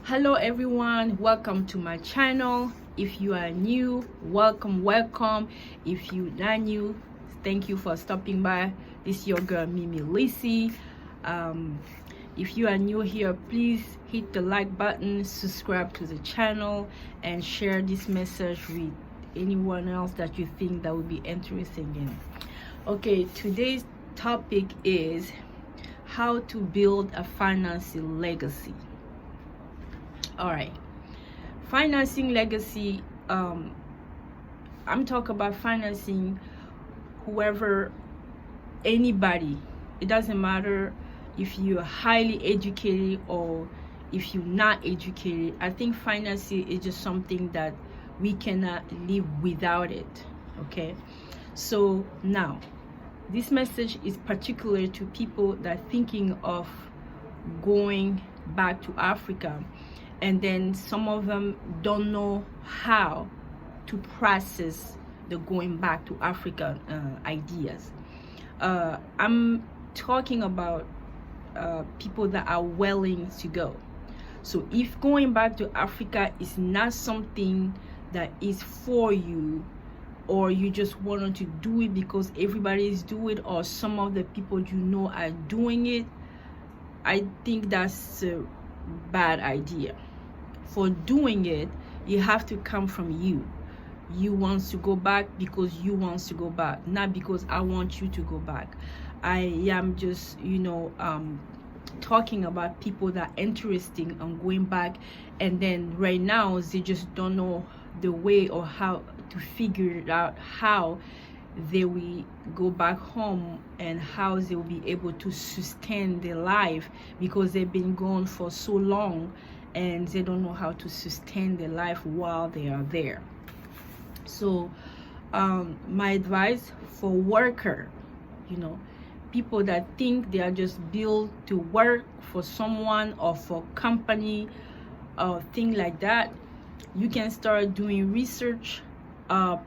Hello everyone, welcome to my channel. If you are new, welcome. If you not new, thank you for stopping by. This is your girl Mimi Lisi. If you are new here, please hit the like button, subscribe to the channel, and share this message with anyone else that you think that would be interested in. Okay, today's topic is how to build a financing legacy. All right, financing legacy. I'm talking about financing whoever, anybody. It doesn't matter if you're highly educated or if you're not educated. I think financing is just something that we cannot live without it. Okay, so now this message is particular to people that are thinking of going back to Africa, and then some of them don't know how to process the going back to Africa ideas. I'm talking about people that are willing to go. So if going back to Africa is not something that is for you, or you just wanted to do it because everybody is doing it, or some of the people you know are doing it, I think that's a bad idea. For doing it, you have to come from you. You want to go back because you want to go back, not because I want you to go back. I am just talking about people that are interested in going back, and then right now they just don't know the way or how to figure it out, how they will go back home and how they will be able to sustain their life, because they've been gone for so long and they don't know how to sustain their life while they are there. So my advice for worker, people that think they are just built to work for someone or for company or thing like that, you can start doing research of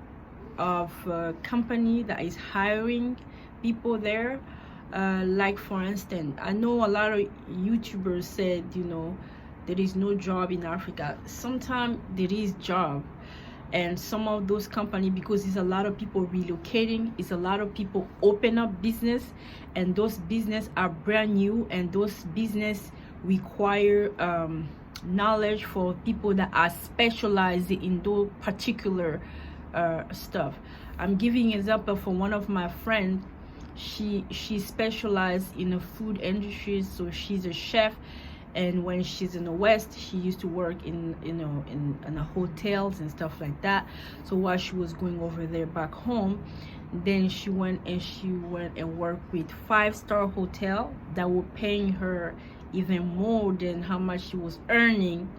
a company that is hiring people there. Like for instance, I know a lot of YouTubers said there is no job in Africa. Sometimes there is job, and some of those companies, because it's a lot of people relocating, it's a lot of people open up business, and those business are brand new, and those business require knowledge for people that are specialized in those particular stuff. I'm giving an example for one of my friends. She specialized in the food industry, so she's a chef, and when she's in the West, she used to work in hotels and stuff like that. So while she was going over there back home, then she went and worked with 5-star hotel that were paying her even more than how much she was earning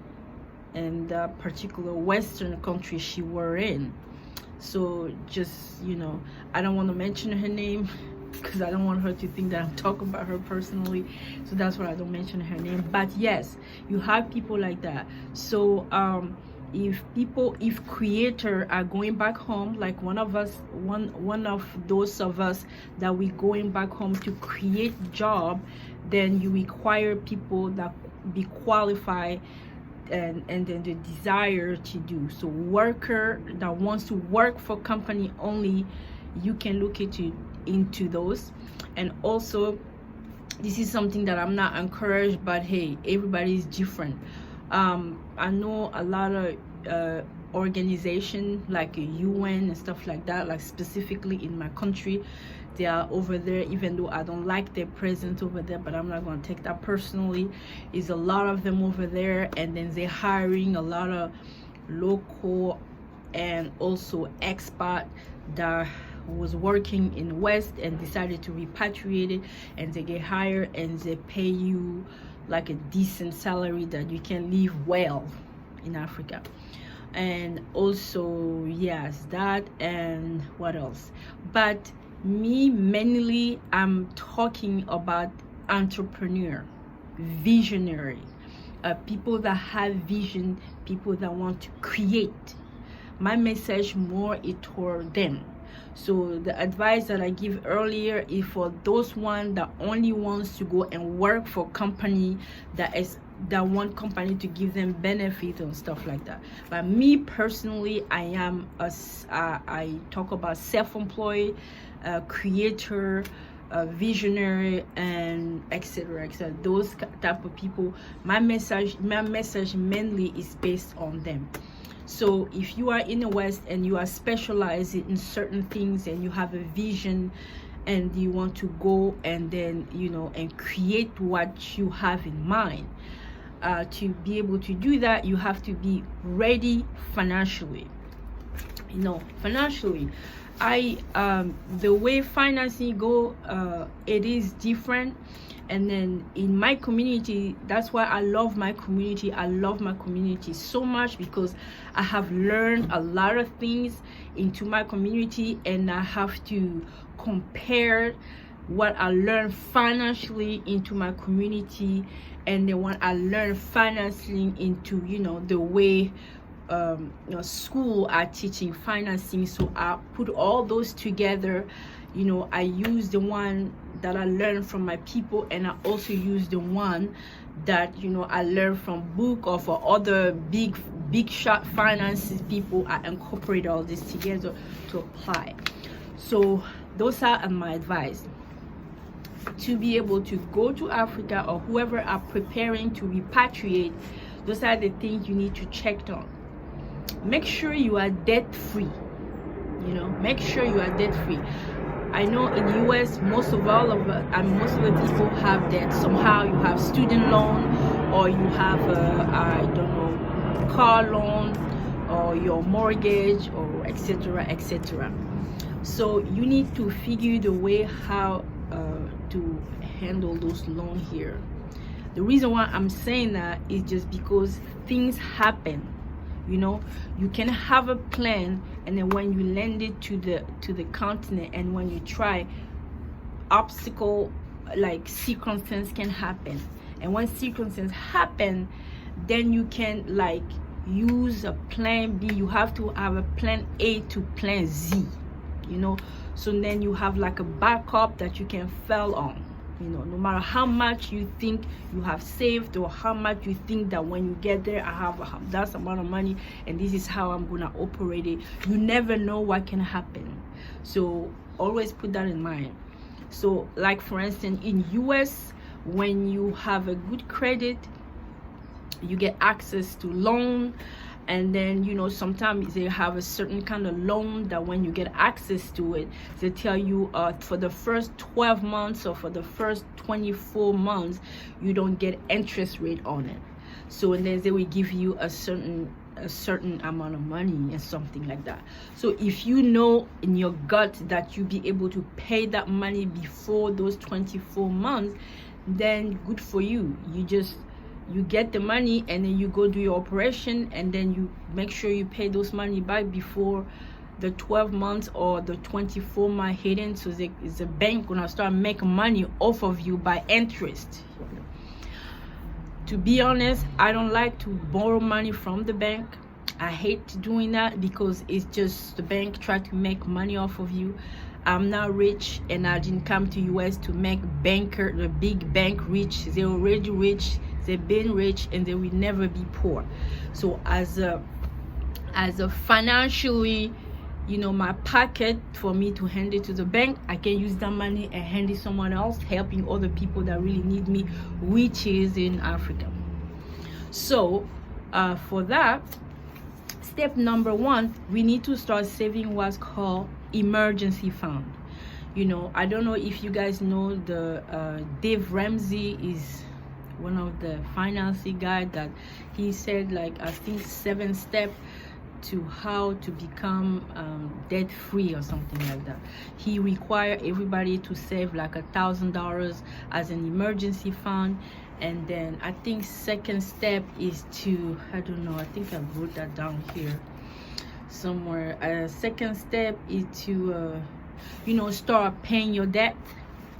in the particular Western country she were in. So just I don't want to mention her name because I don't want her to think that I'm talking about her personally, so that's why I don't mention her name. But yes, you have people like that. So if creators are going back home, like one of those of us that we going back home to create job, then you require people that be qualified and then the desire to do. So worker that wants to work for company only, you can look into those. And also, this is something that I'm not encouraged, but hey, everybody is different. I know a lot of organization like UN and stuff like that, like specifically in my country, they are over there, even though I don't like their presence over there, but I'm not going to take that personally. Is a lot of them over there, and then they're hiring a lot of local and also expat that was working in West and decided to repatriate it, and they get hired and they pay you like a decent salary that you can live well in Africa. And also, yes, that, and what else? But me, mainly, I'm talking about entrepreneur, visionary, people that have vision, people that want to create. My message more is toward them. So the advice that I give earlier is for those one that only wants to go and work for company that is that want company to give them benefit and stuff like that. But me personally, I talk about self-employed, creator, visionary, and etc. etc. Those type of people. My message mainly is based on them. So if you are in the West and you are specialized in certain things and you have a vision and you want to go and then and create what you have in mind, to be able to do that, you have to be ready financially. Financially, the way financing go, it is different. And then in my community, that's why I love my community. I love my community so much because I have learned a lot of things into my community, and I have to compare what I learned financially into my community, and then what I learned financially into the way school are teaching financing. So I put all those together. I use the one that I learned from my people, and I also use the one that I learned from book or for other big shot finances people. I incorporate all this together to apply. So those are my advice. To be able to go to Africa, or whoever are preparing to repatriate, those are the things you need to check on. Make sure you are debt free. Make sure you are debt free. I know in the US, most of the people have debt. Somehow you have student loan, or you have car loan, or your mortgage, or etc. etc. So you need to figure the way how to handle those loans here. The reason why I'm saying that is just because things happen. You can have a plan, and then when you land it to the continent, and when you try, obstacle like circumstance can happen. And when circumstances happen, then you can like use a plan B. You have to have a plan A to plan Z, so then you have like a backup that you can fall on. No matter how much you think you have saved, or how much you think that when you get there, I have that amount of money and this is how I'm gonna operate it. You never know what can happen, so always put that in mind. So like for instance, in US, when you have a good credit, you get access to loan. And then sometimes they have a certain kind of loan that when you get access to it, they tell you for the first 12 months or for the first 24 months you don't get interest rate on it. So and then they will give you a certain amount of money and something like that. So if you know in your gut that you'll be able to pay that money before those 24 months, then good for you. You get the money, and then you go do your operation, and then you make sure you pay those money back before the 12 months or the 24 month hitting. So the bank gonna start making money off of you by interest. To be honest, I don't like to borrow money from the bank. I hate doing that because it's just the bank try to make money off of you. I'm not rich, and I didn't come to US to make the big bank rich. They're already rich. They've been rich, and they will never be poor. So as a financially, my pocket for me to hand it to the bank, I can use that money and hand it someone else, helping other people that really need me, which is in Africa. So for that, step number one, we need to start saving what's called emergency fund. I don't know if you guys know the Dave Ramsey is one of the financing guy that he said, like, I think 7 steps to how to become debt free or something like that. He required everybody to save like $1,000 as an emergency fund. And then I think second step is to, I don't know, I think I wrote that down here somewhere. Second step is to start paying your debt.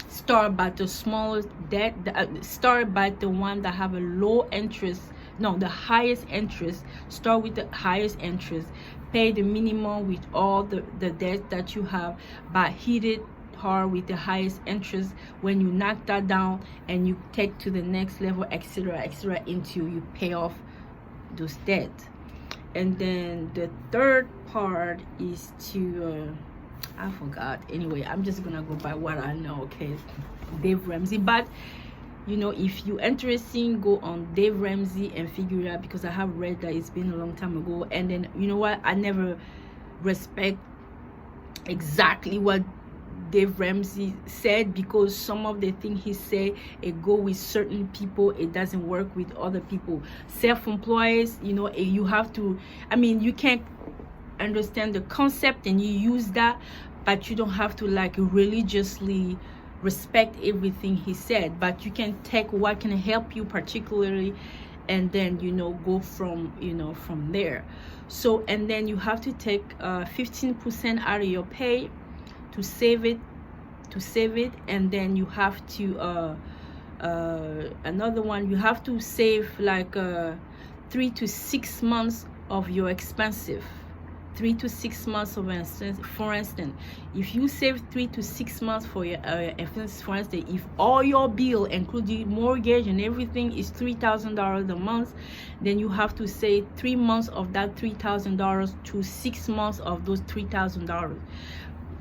Start by the smallest debt. Start by the one that have a low interest, the highest interest. Start with the highest interest. Pay the minimum with all the debt that you have, but hit it car with the highest interest. When you knock that down and you take to the next level, etc., etc., until you pay off those debt. And then the third part is to I forgot. Anyway, I'm just gonna go by what I know. Okay, Dave Ramsey. But you know, if you're interested, go on Dave Ramsey and figure it out, because I have read that. It's been a long time ago. And then, you know what, I never respect exactly what Dave Ramsey said, because some of the things he said, it go with certain people, it doesn't work with other people. Self-employed, you know, you have to, I mean, you can't understand the concept and you use that, but you don't have to like religiously respect everything he said. But you can take what can help you particularly, and then, you know, go from, you know, from there. So, and then you have to take 15% out of your pay to save it, and then you have to another one, you have to save like 3 to 6 months of your expensive. 3 to 6 months of instance. For instance, if you save 3 to 6 months for your expenses, for instance, if all your bill, including mortgage and everything, is $3,000 a month, then you have to save 3 months of that $3,000 to 6 months of those $3,000.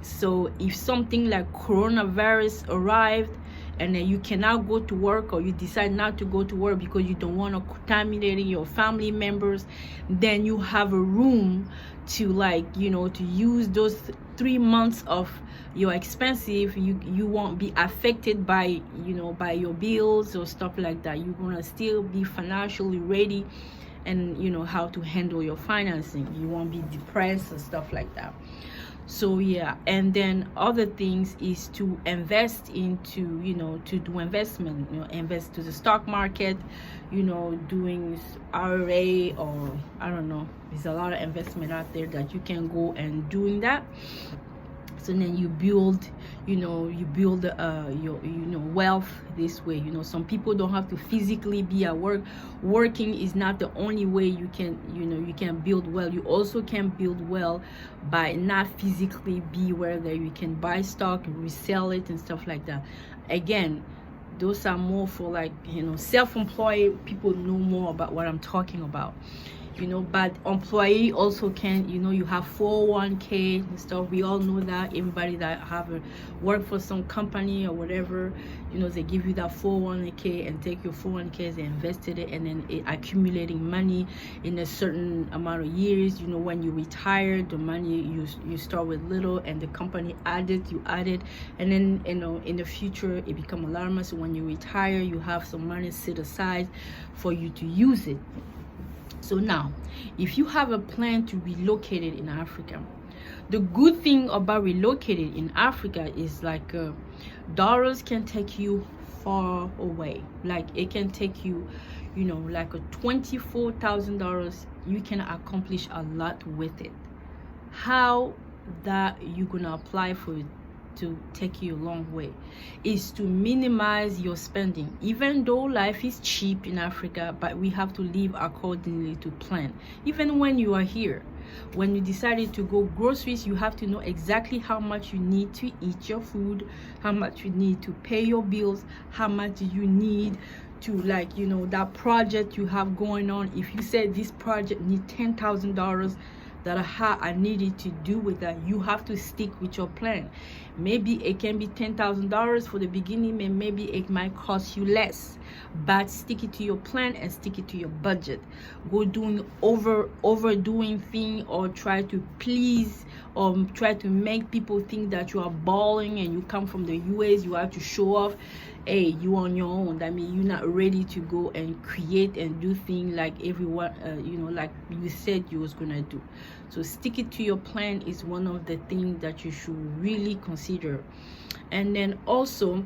So if something like coronavirus arrived and then you cannot go to work, or you decide not to go to work because you don't want to contaminate your family members, then you have a room to, like, you know, to use those 3 months of your expensive. You won't be affected by, you know, by your bills or stuff like that. You're gonna still be financially ready, and you know how to handle your financing. You won't be depressed and stuff like that. So yeah, and then other things is to invest into, you know, to do investment, you know, invest to the stock market, you know, doing IRA, or I don't know, there's a lot of investment out there that you can go and doing that. So then you build, you know, your, you know, wealth this way. You know, some people don't have to physically be at work. Working is not the only way you can, you know, you can build wealth. You also can build wealth by not physically be where there. You can buy stock and resell it and stuff like that. Again, those are more for, like, you know, self-employed people know more about what I'm talking about. You know, but employee also can, you know, you have 401k and stuff. We all know that. Everybody that have a work for some company or whatever, you know, they give you that 401k, and take your 401ks and invested it, and then it accumulating money in a certain amount of years. You know, when you retire, the money you start with little, and the company you add it, and then, you know, in the future it become a lot of money. So when you retire, you have some money set aside for you to use it. So now, if you have a plan to relocate it in Africa, the good thing about relocating in Africa is, like, dollars can take you far away. Like, it can take you, you know, like a $24,000. You can accomplish a lot with it. How that you gonna apply for it to take you a long way is to minimize your spending. Even though life is cheap in Africa, but we have to live accordingly to plan. Even when you are here, when you decided to go groceries, you have to know exactly how much you need to eat your food, how much you need to pay your bills, how much you need to, like, you know, that project you have going on. If you said this project need $10,000 that I needed to do with that, you have to stick with your plan. Maybe it can be $10,000 for the beginning, and maybe it might cost you less, but stick it to your plan and stick it to your budget. Go doing overdoing thing, or try to please, or try to make people think that you are balling and you come from the US, you have to show off. Hey, you on your own. That means you're not ready to go and create and do things like everyone, you know, like you said you was gonna do. So stick it to your plan is one of the things that you should really consider. And then also,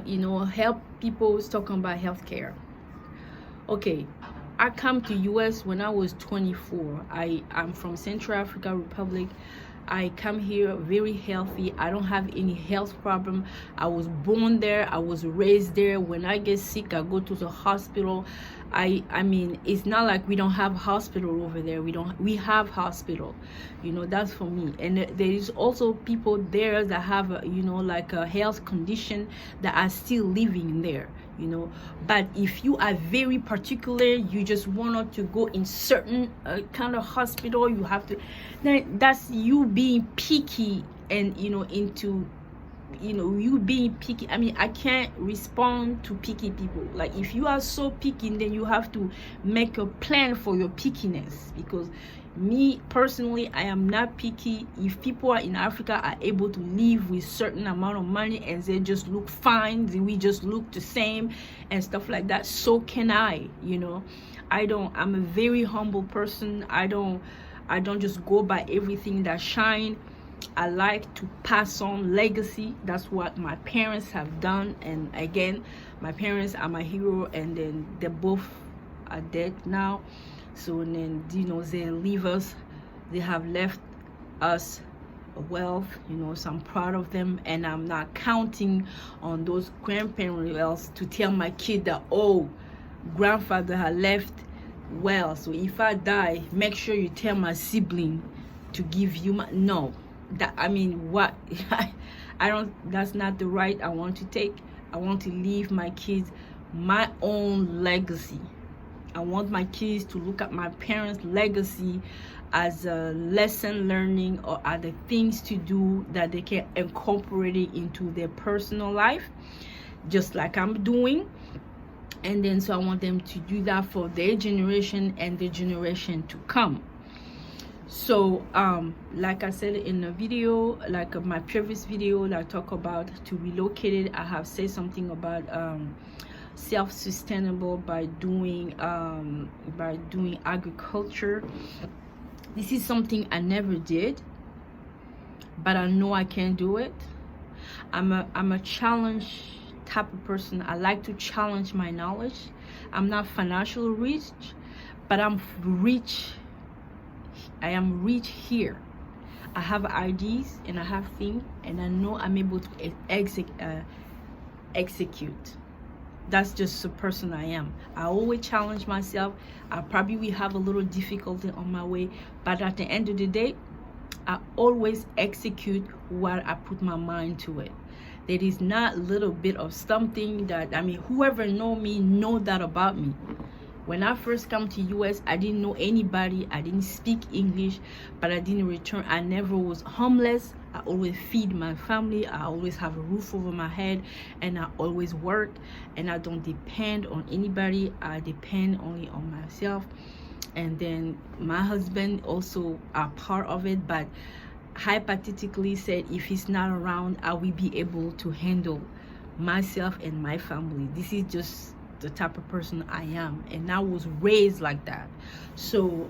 you know, help people talking about healthcare. Okay, I come to US when I was 24. I'm from Central Africa Republic. I come here very healthy. I don't have any health problem. I was born there. I was raised there. When I get sick, I go to the hospital. I mean, it's not like we don't have hospital over there. We have hospital, you know. That's for me. And there is also people there that have you know, like a health condition that are still living there, you know. But if you are very particular, you just want to go in certain kind of hospital, you have to, then that's you being picky, and you know, into, you know, you being picky. I mean, I can't respond to picky people. Like, if you are so picky, then you have to make a plan for your pickiness, because me personally, I am not picky. If people are in Africa are able to live with certain amount of money and they just look fine, we just look the same and stuff like that, so can I, you know. I'm a very humble person. I don't just go by everything that shine. I like to pass on legacy. That's what my parents have done. And again, my parents are my hero, and then they both are dead now. So then, you know, they leave us, they have left us wealth, you know. So I'm proud of them, and I'm not counting on those grandparents to tell my kid that, oh, grandfather had left well, so if I die, make sure you tell my sibling to give you my, no. That, I mean, what I don't, that's not the right I want to take. I want to leave my kids my own legacy. I want my kids to look at my parents' legacy as a lesson learning, or other things to do that they can incorporate it into their personal life, just like I'm doing. And then so I want them to do that for their generation and the generation to come. So like I said in the video, like my previous video that I talk about to relocate it, I have said something about self-sustainable by doing agriculture. This is something I never did, but I know I can do it. I'm a challenge type of person. I like to challenge my knowledge. I'm not financially rich, but I'm rich. I am rich here. I have ideas and I have things, and I know I'm able to execute. That's just the person I am. I always challenge myself. I probably will have a little difficulty on my way, but at the end of the day, I always execute what I put my mind to it. There is not a little bit of something that, I mean, whoever know me know that about me. When I first come to US, I didn't know anybody. I didn't speak English, but I didn't return. I never was homeless. I always feed my family. I always have a roof over my head, and I always work, and I don't depend on anybody. I depend only on myself. And then my husband also are part of it, but hypothetically said, if he's not around, I will be able to handle myself and my family. This is just the type of person I am, and I was raised like that. So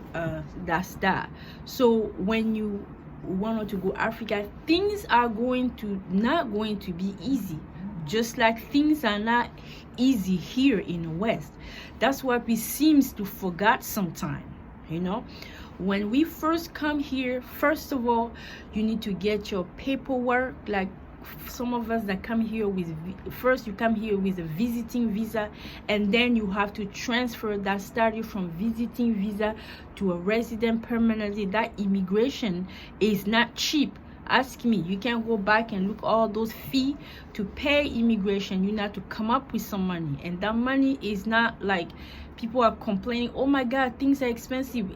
that's that. So when you want to go Africa, things are not going to be easy, just like things are not easy here in the West. That's what we seems to forget sometimes, you know. When we first come here, first of all, you need to get your paperwork. Like some of us that come here with, first you come here with a visiting visa, and then you have to transfer that study from visiting visa to a resident permanently. That immigration is not cheap. Ask me. You can go back and look all those fees to pay immigration. You have to come up with some money, and that money is not like people are complaining, oh my god, things are expensive.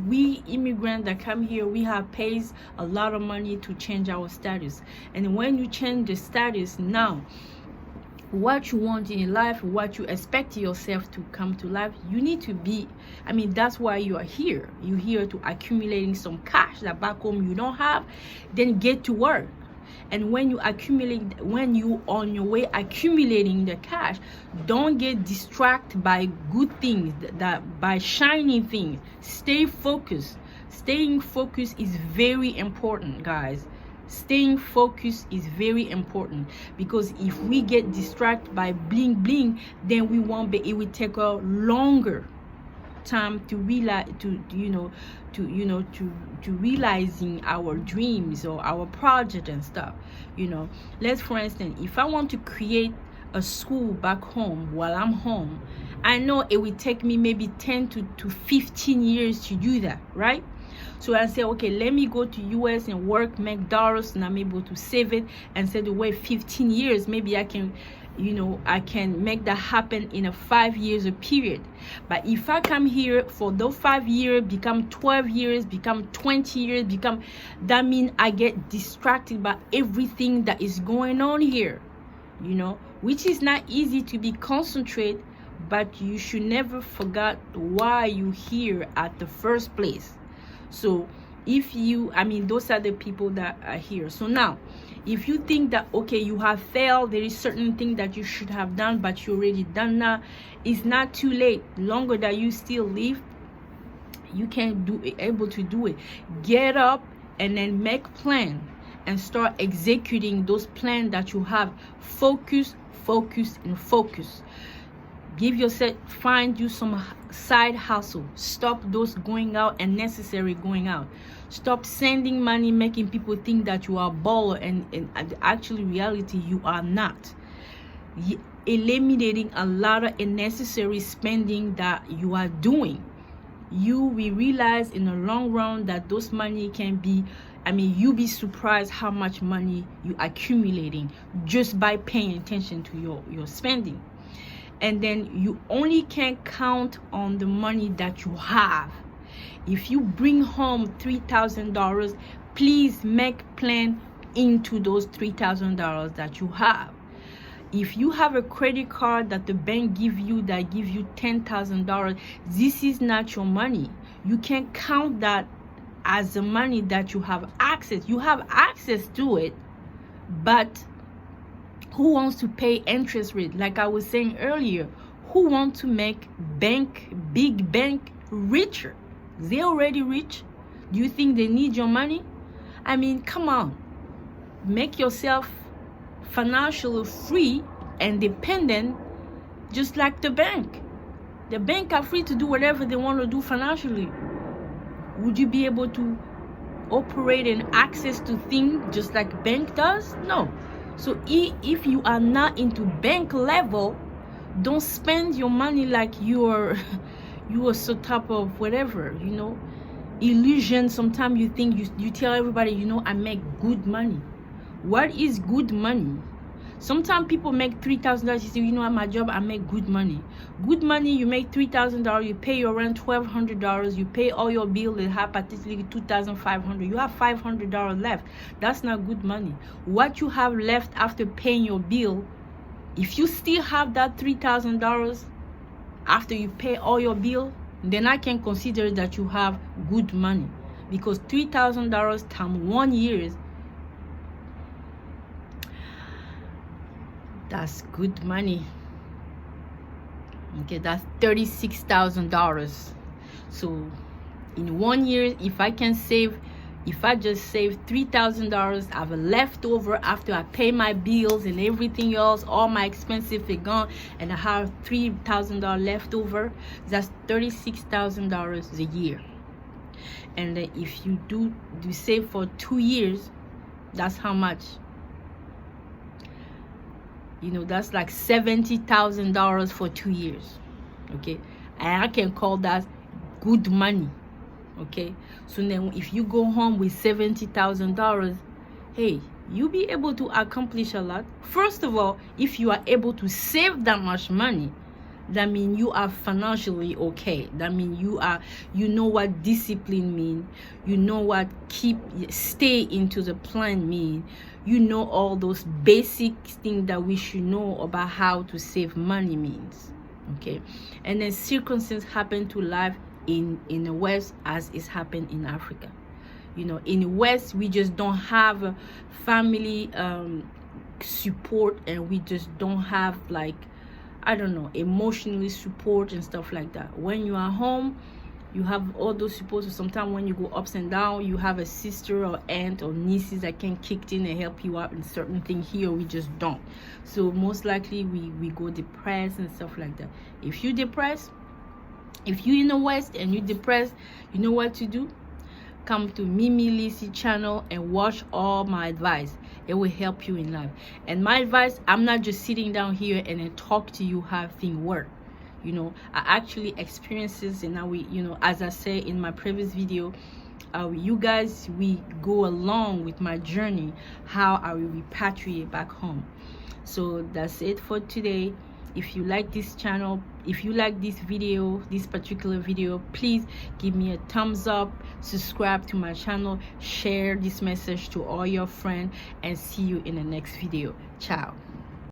We immigrants that come here, we have pays a lot of money to change our status. And when you change the status, now what you want in life, what you expect yourself to come to life, you need to be, I mean, that's why you are here. You're here to accumulating some cash that back home you don't have. Then get to work. And when you accumulate, when you on your way accumulating the cash, don't get distracted by good things, that by shiny things. Stay focused. Staying focused is very important, guys. Staying focused is very important, because if we get distracted by bling bling, then we won't be, it will take a longer time to realize, to realizing our dreams or our project and stuff. You know, let's, for instance, if I want to create a school back home while I'm home, I know it will take me maybe 10 to 15 years to do that, right? So I say, okay, let me go to US and work, make dollars, and I'm able to save it, and say, wait 15 years, maybe I can, I can make that happen in a 5 years period. But if I come here for those 5 years, become 12 years, become 20 years, that means I get distracted by everything that is going on here, which is not easy to be concentrated, but you should never forget why you here at the first place. So if you, those are the people that are here. So now, if you think that, okay, you have failed, there is certain thing that you should have done, but you already done that, it's not too late. Longer that you still live, you can able to do it. Get up and then make plan and start executing those plans that you have. Focus, and focus. Give yourself, find you some side hustle. Stop those going out and necessary going out. Stop sending money, making people think that you are a baller, and actually reality you are not. Eliminating a lot of unnecessary spending that you are doing. You will realize in the long run that those money can be, you'll be surprised how much money you accumulating just by paying attention to your spending. And then you only can count on the money that you have. If you bring home $3,000, please make plan into those $3,000 that you have. If you have a credit card that the bank give you $10,000, this is not your money. You can't count that as the money that you have access. You have access to it, but who wants to pay interest rate? Like I was saying earlier, who wants to make big bank richer? They already rich. Do you think they need your money? Come on. Make yourself financially free and dependent, just like the bank. The bank are free to do whatever they want to do financially. Would you be able to operate and access to things just like bank does? No. So if you are not into bank level, don't spend your money like you are so type of whatever, illusion. Sometimes you think you tell everybody, I make good money. What is good money? Sometimes people make $3,000. You say, at my job I make good money. Good money, you make $3,000. You pay your rent $1,200. You pay all your bills. They have particularly $2,500. You have $500 left. That's not good money. What you have left after paying your bill, if you still have that $3,000 after you pay all your bill, then I can consider that you have good money, because $3,000 times 1 year, that's good money. Okay, that's $36,000. So in 1 year, if I just save $3,000, I have a leftover after I pay my bills and everything else, all my expenses are gone, and I have $3,000 left over, that's $36,000 a year. And then if you do save for 2 years, that's how much? That's like $70,000 for 2 years. Okay, and I can call that good money. Okay, so then if you go home with $70,000, hey, you'll be able to accomplish a lot. First of all, if you are able to save that much money, that means you are financially okay. That means you know what discipline mean. You know what stay into the plan mean. You know all those basic things that we should know about how to save money means. Okay, and then circumstances happen to life in the West as is happened in Africa. In the West, we just don't have family support, and we just don't have, like, emotionally support and stuff like that. When you are home, you have all those supports. So sometimes when you go ups and down, you have a sister or aunt or nieces that can kick in and help you out in certain things. Here we just don't. So most likely we go depressed and stuff like that. If you're depressed, if you're in the West and you're depressed, you know what to do? Come to Mimi Lisi channel and watch all my advice. it will help you in life. And my advice, I'm not just sitting down here and then talk to you how things work. You know, I actually experiences, and now we, you know, as I said in my previous video, you guys, we go along with my journey, how I will repatriate back home. So that's it for today. If you like this channel, if you like this video, this particular video, please give me a thumbs up, subscribe to my channel, share this message to all your friends, and see you in the next video. Ciao.